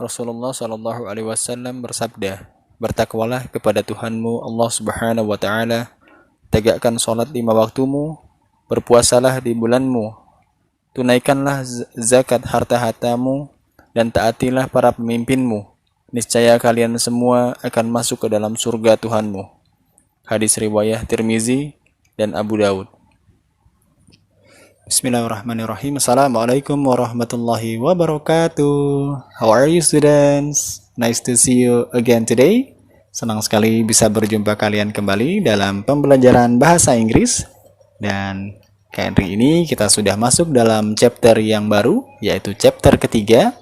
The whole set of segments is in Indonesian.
Rasulullah Shallallahu Alaihi Wasallam bersabda, bertakwalah kepada Tuhanmu Allah Subhanahu Wa Taala, tegakkan sholat 5 waktumu, berpuasalah di bulanmu, tunaikanlah zakat harta-hartamu, dan taatilah para pemimpinmu. Niscaya kalian semua akan masuk ke dalam surga Tuhanmu. Hadis riwayat Tirmizi dan Abu Daud. Bismillahirrahmanirrahim. Assalamualaikum warahmatullahi wabarakatuh. How are you students? Nice to see you again today. Senang sekali bisa berjumpa kalian kembali dalam pembelajaran bahasa Inggris. Dan hari ini kita sudah masuk dalam chapter yang baru, yaitu chapter ketiga.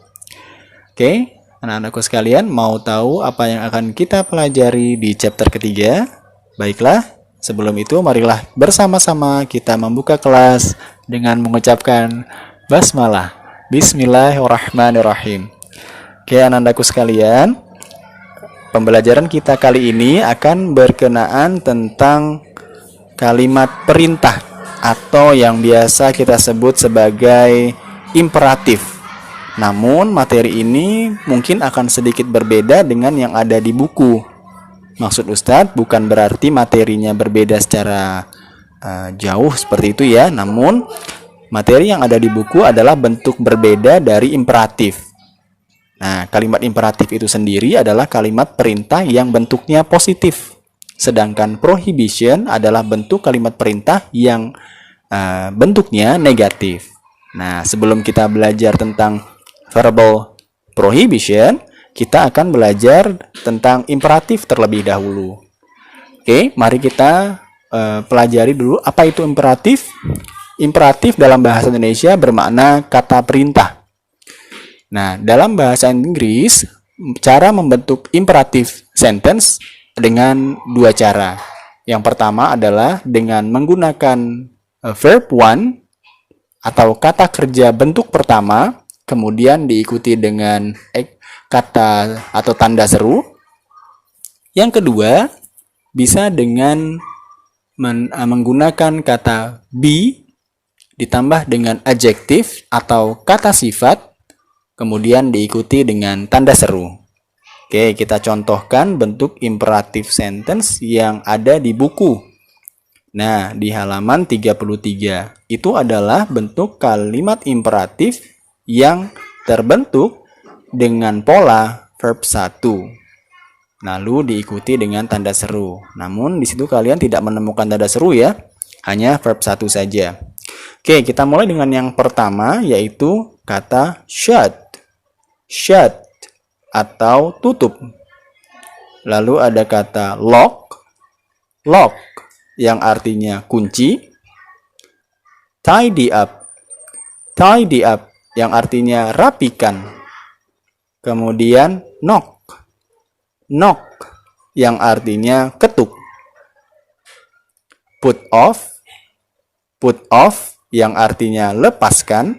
Oke, anak-anakku sekalian, mau tahu apa yang akan kita pelajari di chapter ketiga? Baiklah, sebelum itu marilah bersama-sama kita membuka kelas dengan mengucapkan basmalah. Bismillahirrahmanirrahim. Oke, anak-anakku sekalian, pembelajaran kita kali ini akan berkenaan tentang kalimat perintah atau yang biasa kita sebut sebagai imperatif. Namun materi ini mungkin akan sedikit berbeda dengan yang ada di buku. Maksud Ustadz bukan berarti materinya berbeda secara jauh seperti itu ya. Namun materi yang ada di buku adalah bentuk berbeda dari imperatif. Nah, kalimat imperatif itu sendiri adalah kalimat perintah yang bentuknya positif. Sedangkan prohibition adalah bentuk kalimat perintah yang bentuknya negatif. Nah, sebelum kita belajar tentang verbal prohibition, kita akan belajar tentang imperatif terlebih dahulu. Oke, mari kita pelajari dulu apa itu imperatif. Imperatif dalam bahasa Indonesia bermakna kata perintah. Nah, dalam bahasa Inggris, cara membentuk imperatif sentence dengan dua cara. Yang pertama adalah dengan menggunakan verb one atau kata kerja bentuk pertama, kemudian diikuti dengan kata atau tanda seru. Yang kedua, bisa dengan menggunakan kata be ditambah dengan adjektif atau kata sifat, kemudian diikuti dengan tanda seru. Oke, kita contohkan bentuk imperatif sentence yang ada di buku. Nah, di halaman 33, itu adalah bentuk kalimat imperatif yang terbentuk dengan pola verb 1. Lalu diikuti dengan tanda seru. Namun di situ kalian tidak menemukan tanda seru ya, hanya verb 1 saja. Oke, kita mulai dengan yang pertama, yaitu kata shut. Shut atau tutup. Lalu ada kata lock. Lock yang artinya kunci. Tidy up. Tidy up yang artinya rapikan. Kemudian knock. Knock yang artinya ketuk. Put off. Put off yang artinya lepaskan.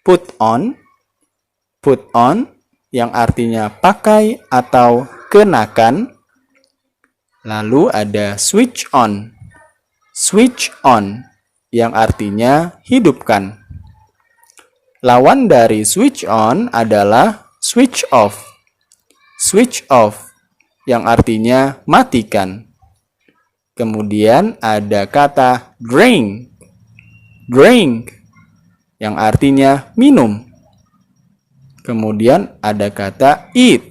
Put on. Put on yang artinya pakai atau kenakan. Lalu ada switch on. Switch on yang artinya hidupkan. Lawan dari switch on adalah switch off. Switch off yang artinya matikan. Kemudian ada kata drink. Drink yang artinya minum. Kemudian ada kata eat.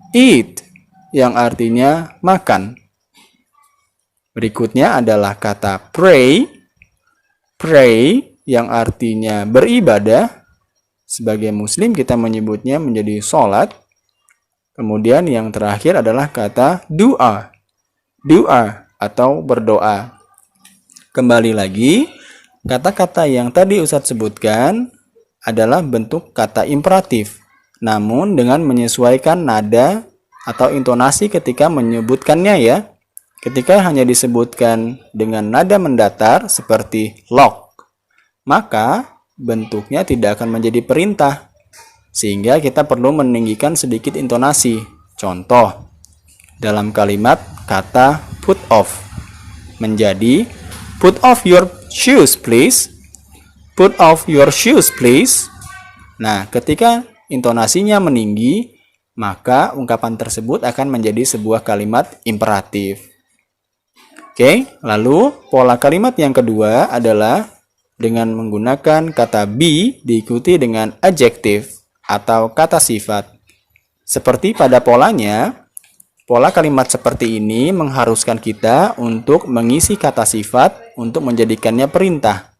Eat yang artinya makan. Berikutnya adalah kata pray. Pray yang artinya beribadah. Sebagai muslim kita menyebutnya menjadi sholat. Kemudian yang terakhir adalah kata doa. Doa atau berdoa. Kembali lagi, kata-kata yang tadi Ustadz sebutkan adalah bentuk kata imperatif. Namun dengan menyesuaikan nada atau intonasi ketika menyebutkannya ya. Ketika hanya disebutkan dengan nada mendatar seperti lock, maka bentuknya tidak akan menjadi perintah. Sehingga kita perlu meninggikan sedikit intonasi. Contoh, dalam kalimat kata put off menjadi put off your shoes please. Put off your shoes please. Nah, ketika intonasinya meninggi, maka ungkapan tersebut akan menjadi sebuah kalimat imperatif. Oke, lalu pola kalimat yang kedua adalah dengan menggunakan kata be diikuti dengan adjektif atau kata sifat. Seperti pada polanya, pola kalimat seperti ini mengharuskan kita untuk mengisi kata sifat untuk menjadikannya perintah.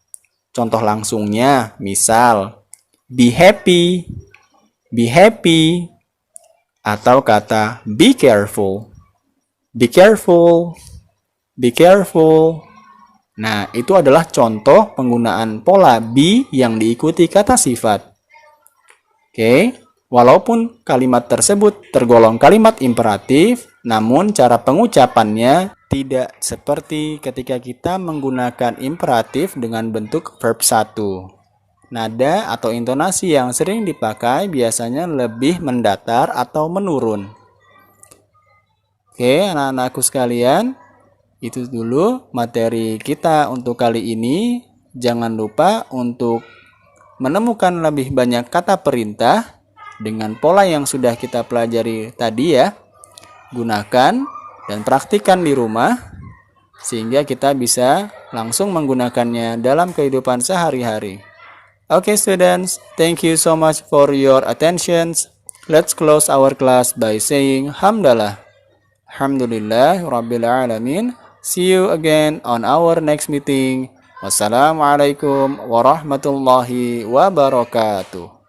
Contoh langsungnya, misal, be happy, atau kata be careful. Nah, itu adalah contoh penggunaan pola be yang diikuti kata sifat. Oke, walaupun kalimat tersebut tergolong kalimat imperatif, namun cara pengucapannya tidak seperti ketika kita menggunakan imperatif dengan bentuk verb 1. Nada atau intonasi yang sering dipakai biasanya lebih mendatar atau menurun. Oke, anak-anakku sekalian, itu dulu materi kita untuk kali ini. Jangan lupa untuk menemukan lebih banyak kata perintah dengan pola yang sudah kita pelajari tadi ya. Gunakan dan praktikkan di rumah sehingga kita bisa langsung menggunakannya dalam kehidupan sehari-hari. Okay, students, thank you so much for your attention. Let's close our class by saying hamdalah. Alhamdulillah Rabbil Alamin. See you again on our next meeting. Wassalamualaikum warahmatullahi wabarakatuh.